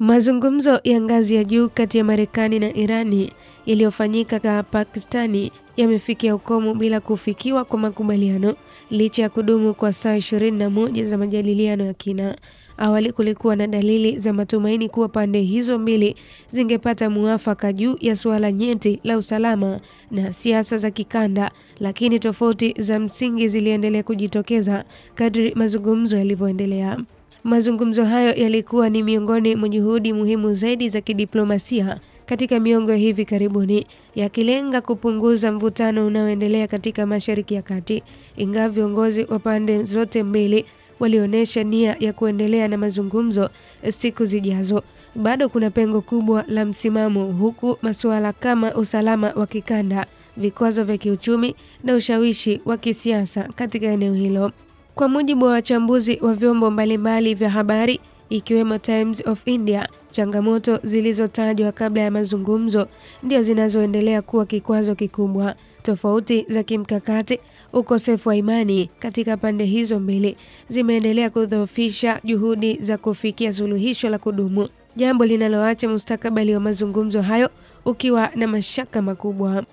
Mazungumzo ya ngazi ya juu kati ya Marekani na Irani yaliyofanyika Pakistani yamefikia ukomo bila kufikiwa kwa makubaliano licha ya kudumu kwa saa 21 za majadiliano ya kina. Awali kulikuwa na dalili za matumaini kuwa pande hizo mbili zingepata muafaka juu ya suala nyeti la usalama na siasa za kikanda, lakini tofauti za msingi ziliendelea kujitokeza kadri mazungumzo yalivyoendelea. Mazungumzo hayo yalikuwa ni miongoni mwa juhudi muhimu zaidi za kidiplomasia katika miongo hivi karibuni, yakilenga kupunguza mvutano unaoendelea katika Mashariki ya Kati. Ingawa viongozi wa pande zote mbili walionyesha nia ya kuendelea na mazungumzo siku zijazo, bado kuna pengo kubwa la msimamo, huku masuala kama usalama wa kikanda, vikwazo vya kiuchumi na ushawishi wa kisiasa katika eneo hilo. Kwa mujibu wa wachambuzi wa vyombo mbalimbali vya habari ikiwemo Times of India, changamoto zilizotajwa kabla ya mazungumzo ndio zinazoendelea kuwa kikwazo kikubwa. Tofauti za kimkakati, ukosefu wa imani katika pande hizo mbili zimeendelea kudhoofisha juhudi za kufikia suluhisho la kudumu, jambo linaloacha mustakabali wa mazungumzo hayo ukiwa na mashaka makubwa.